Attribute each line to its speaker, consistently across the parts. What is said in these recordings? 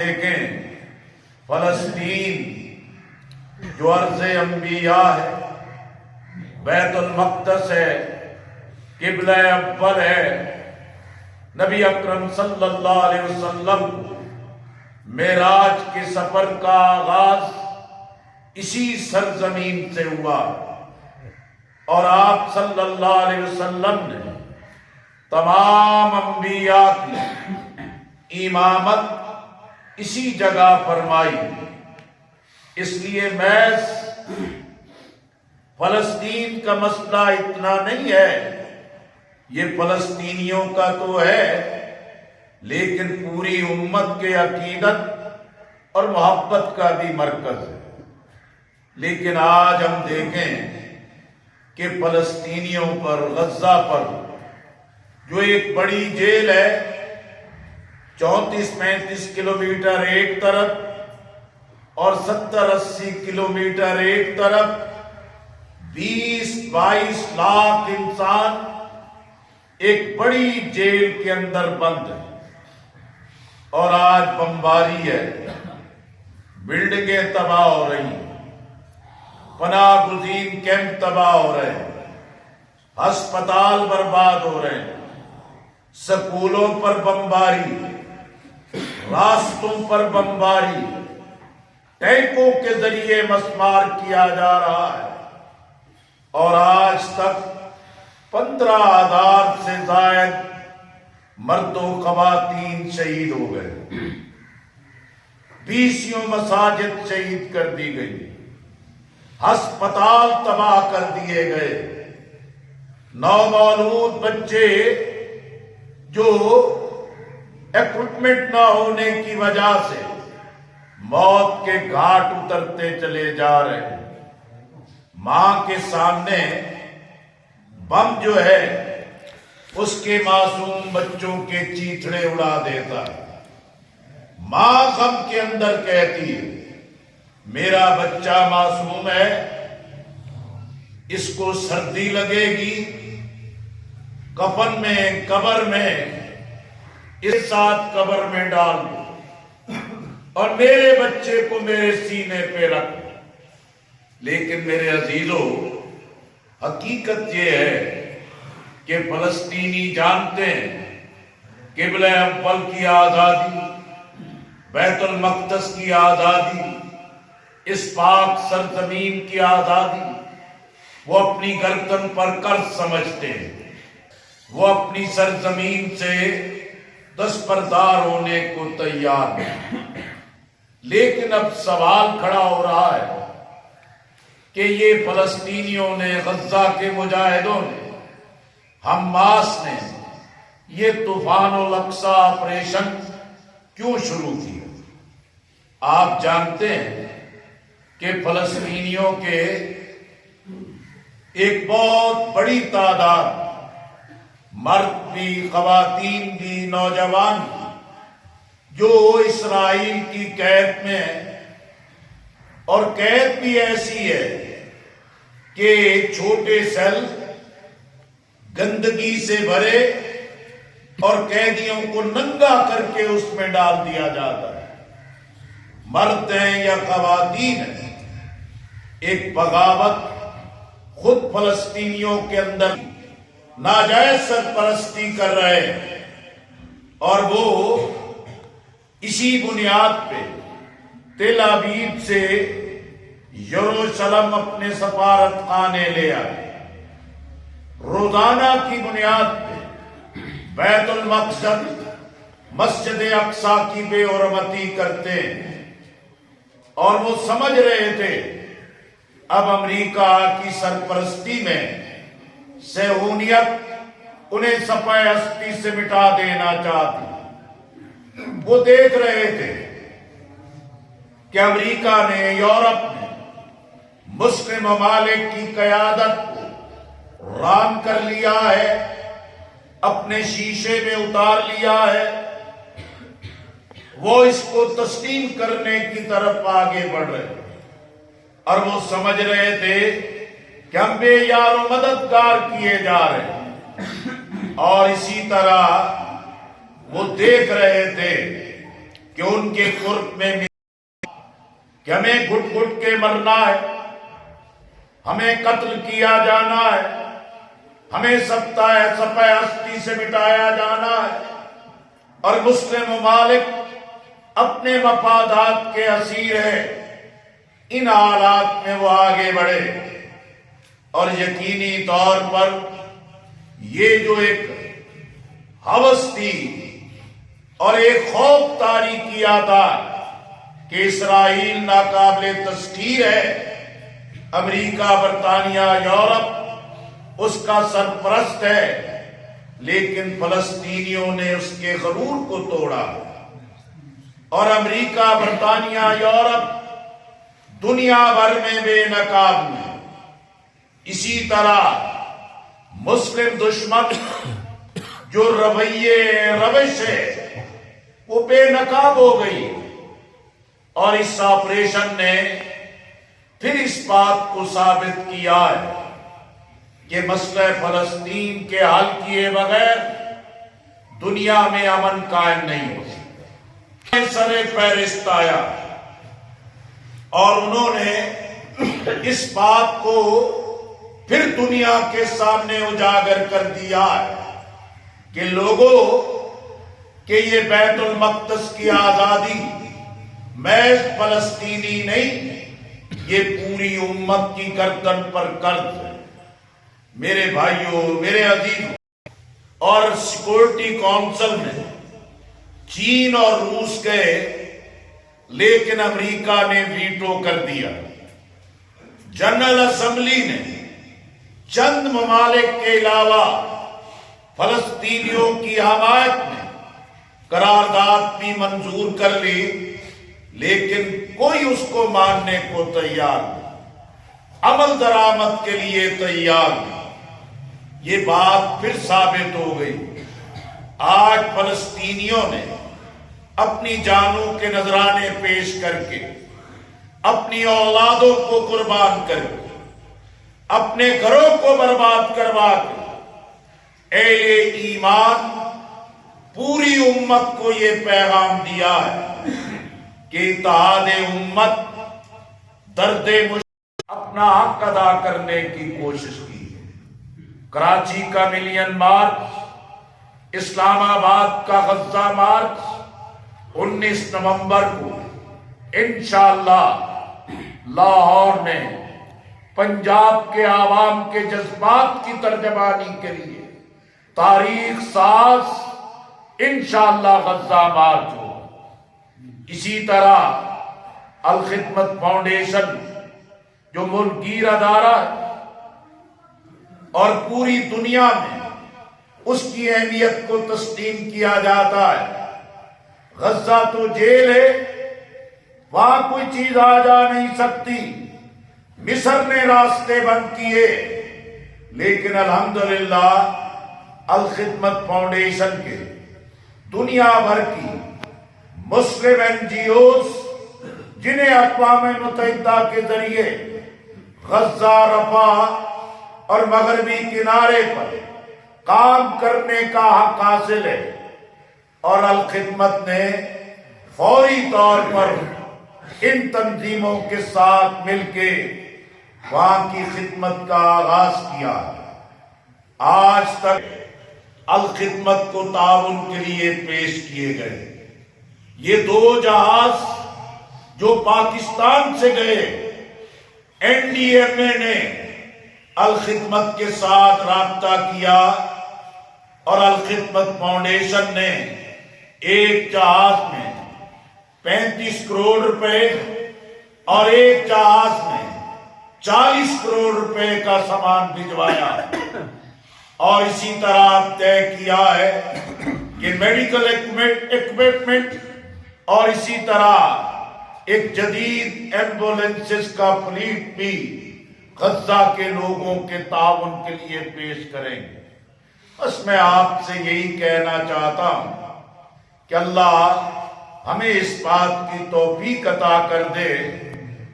Speaker 1: دیکھیں فلسطین جو ارض انبیاء ہے، بیت المقدس ہے، قبلہ اول ہے، نبی اکرم صلی اللہ علیہ وسلم معراج کے سفر کا آغاز اسی سرزمین سے ہوا اور آپ صلی اللہ علیہ وسلم نے تمام انبیاء کی امامت اسی جگہ فرمائی۔ اس لیے محض فلسطین کا مسئلہ اتنا نہیں ہے، یہ فلسطینیوں کا تو ہے، لیکن پوری امت کے عقیدت اور محبت کا بھی مرکز ہے۔ لیکن آج ہم دیکھیں کہ فلسطینیوں پر، غزہ پر جو ایک بڑی جیل ہے، 34-35 کلومیٹر ایک طرف اور 70-80 کلومیٹر ایک طرف، 20-22 لاکھ انسان ایک بڑی جیل کے اندر بند ہے، اور آج بمباری ہے، بلڈنگیں تباہ ہو رہی ہیں، پناہ گزین کیمپ تباہ ہو رہے ہیں، ہسپتال برباد ہو رہے ہیں، سکولوں پر بمباری، راستوں پر بمباری، ٹینکوں کے ذریعے مسمار کیا جا رہا ہے، اور آج تک 15,000 سے زائد مرد و خواتین شہید ہو گئے، 20 مساجد شہید کر دی گئی، ہسپتال تباہ کر دیے گئے، نومولود بچے جو ایکوپمنٹ نہ ہونے کی وجہ سے موت کے گھاٹ اترتے چلے جا رہے ہیں۔ ماں کے سامنے بم جو ہے اس کے معصوم بچوں کے چیتھڑے اڑا دیتا ہے۔ ماں غم کے اندر کہتی ہے میرا بچہ معصوم ہے، اس کو سردی لگے گی، کفن میں، قبر میں اس ساتھ قبر میں ڈال دو اور میرے بچے کو میرے سینے پہ رکھ۔ لیکن میرے عزیزو، حقیقت یہ ہے کہ فلسطینی جانتے ہیں قبلہ اول کی آزادی، بیت المقدس کی آزادی، اس پاک سرزمین کی آزادی وہ اپنی گردن پر قرض سمجھتے ہیں، وہ اپنی سرزمین سے دستبردار ہونے کو تیار ہیں۔ لیکن اب سوال کھڑا ہو رہا ہے کہ یہ فلسطینیوں نے، غزہ کے مجاہدوں نے، حماس نے یہ طوفان الاقصی آپریشن کیوں شروع کیا؟ آپ جانتے ہیں کہ فلسطینیوں کے ایک بہت بڑی تعداد، مرد بھی، خواتین بھی، نوجوان بھی، جو اسرائیل کی قید میں ہے، اور قید بھی ایسی ہے کہ چھوٹے سیل گندگی سے بھرے اور قیدیوں کو ننگا کر کے اس میں ڈال دیا جاتا ہے، مرد ہیں یا خواتین ہیں۔ ایک بغاوت خود فلسطینیوں کے اندر ناجائز سرپرستی کر رہے ہیں، اور وہ اسی بنیاد پہ تل ابیب سے یروشلم اپنے سفارت خانے لے آئے، روزانہ کی بنیاد پہ بیت المقدس، مسجد اقصی کی بے حرمتی کرتے ہیں، اور وہ سمجھ رہے تھے اب امریکہ کی سرپرستی میں صہیونیت انہیں صفحہ ہستی سے مٹا دینا چاہتی۔ وہ دیکھ رہے تھے کہ امریکہ نے، یورپ نے مسلم ممالک کی قیادت کو رام کر لیا ہے، اپنے شیشے میں اتار لیا ہے، وہ اس کو تسلیم کرنے کی طرف آگے بڑھ رہے، اور وہ سمجھ رہے تھے کہ ہم بے یار و مددگار کیے جا رہے ہیں، اور اسی طرح وہ دیکھ رہے تھے کہ کہ ان کے قرب میں کہ ہمیں گھٹ گھٹ کے مرنا ہے، ہمیں قتل کیا جانا ہے، ہمیں سفہ ہستی سے مٹایا جانا ہے، اور مسلم ممالک اپنے مفادات کے اسیر ہیں۔ ان حالات میں وہ آگے بڑھے، اور یقینی طور پر یہ جو ایک ہوس تھی اور ایک خوف طاری کیا تھا کہ اسرائیل ناقابل تسخیر ہے، امریکہ، برطانیہ، یورپ اس کا سرپرست ہے، لیکن فلسطینیوں نے اس کے غرور کو توڑا، اور امریکہ، برطانیہ، یورپ دنیا بھر میں بے نقاب ہیں۔ اسی طرح مسلم دشمن جو روش ہے وہ بے نقاب ہو گئی، اور اس آپریشن نے پھر اس بات کو ثابت کیا ہے کہ مسئلہ فلسطین کے حل کیے بغیر دنیا میں امن قائم نہیں ہو سکتا۔ سر فہرست آیا اور انہوں نے اس بات کو پھر دنیا کے سامنے اجاگر کر دیا کہ لوگوں کہ یہ بیت المقدس کی آزادی محض فلسطینی نہیں، یہ پوری امت کی گردن پر قرض ہے۔ میرے بھائیوں، میرے عزیزوں، اور سیکورٹی کونسل میں چین اور روس گئے، لیکن امریکہ نے ویٹو کر دیا۔ جنرل اسمبلی نے چند ممالک کے علاوہ فلسطینیوں کی حمایت میں قرارداد بھی منظور کر لی، لیکن کوئی اس کو ماننے کو تیار نہیں، عمل درآمد کے لیے تیار نہیں۔ یہ بات پھر ثابت ہو گئی۔ آج فلسطینیوں نے اپنی جانوں کے نذرانے پیش کر کے، اپنی اولادوں کو قربان کر کے، اپنے گھروں کو برباد کروا کے اہل ایمان پوری امت کو یہ پیغام دیا ہے کہ اتحاد امت درد اپنا حق ادا کرنے کی کوشش کی ہے۔ کراچی کا ملین مارچ، اسلام آباد کا غزہ مارچ 19 نومبر کو انشاءاللہ لاہور میں پنجاب کے عوام کے جذبات کی ترجمانی کے لیے تاریخ ساز انشاءاللہ غزہ مارچ ہو۔ اسی طرح الخدمت فاؤنڈیشن جو ملک گیر ادارہ ہے اور پوری دنیا میں اس کی اہمیت کو تسلیم کیا جاتا ہے، غزہ تو جیل ہے، وہاں کوئی چیز آ جا نہیں سکتی۔ مصر نے راستے بند کیے، لیکن الحمدللہ الخدمت فاؤنڈیشن کے دنیا بھر کی مسلم این جی اوز جنہیں اقوام متحدہ کے ذریعے غزہ، رفح اور مغربی کنارے پر کام کرنے کا حق حاصل ہے، اور الخدمت نے فوری طور پر ان تنظیموں کے ساتھ مل کے وہاں کی خدمت کا آغاز کیا۔ آج تک الخدمت کو تعاون کے لیے پیش کیے گئے یہ 2 جہاز جو پاکستان سے گئے، این ڈی ایم اے نے الخدمت کے ساتھ رابطہ کیا، اور الخدمت فاؤنڈیشن نے ایک جہاز میں 35 کروڑ روپے اور ایک جہاز میں 40 کروڑ روپے کا سامان بھجوایا، اور اسی طرح طے کیا ہے کہ میڈیکل ایکوپمنٹ اور اسی طرح ایک جدید ایمبولینسز کا فلیٹ بھی غزہ کے لوگوں کے تعاون کے لیے پیش کریں گے۔ بس میں آپ سے یہی کہنا چاہتا ہوں کہ اللہ ہمیں اس بات کی توفیق عطا کر دے،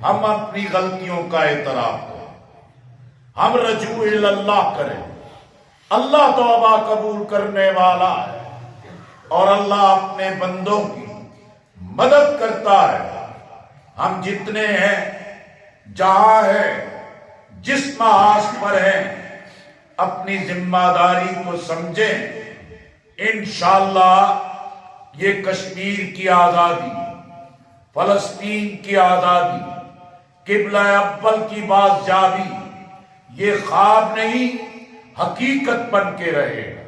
Speaker 1: ہم اپنی غلطیوں کا اعتراف کریں، ہم رجوع اللہ کریں۔ اللہ توبہ قبول کرنے والا ہے، اور اللہ اپنے بندوں کی مدد کرتا ہے۔ ہم جتنے ہیں، جہاں ہیں، جس محاذ پر ہیں، اپنی ذمہ داری کو سمجھیں۔ انشاءاللہ یہ کشمیر کی آزادی، فلسطین کی آزادی، قبلہ اول کی بازیابی یہ خواب نہیں، حقیقت بن کے رہے گا۔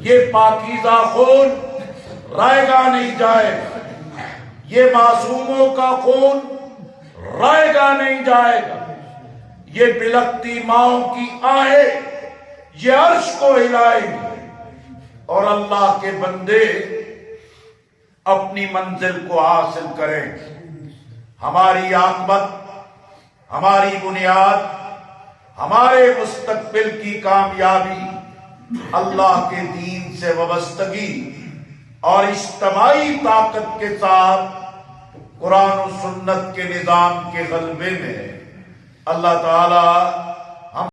Speaker 1: یہ پاکیزہ خون رائے گا نہیں جائے گا، یہ معصوموں کا خون رائے گا نہیں جائے گا، یہ بلکتی ماؤں کی آہیں یہ عرش کو ہلائے گی، اور اللہ کے بندے اپنی منزل کو حاصل کریں۔ ہماری عاقبت، ہماری بنیاد، ہمارے مستقبل کی کامیابی اللہ کے دین سے وابستگی اور اجتماعی طاقت کے ساتھ قرآن و سنت کے نظام کے غلبے میں اللہ تعالی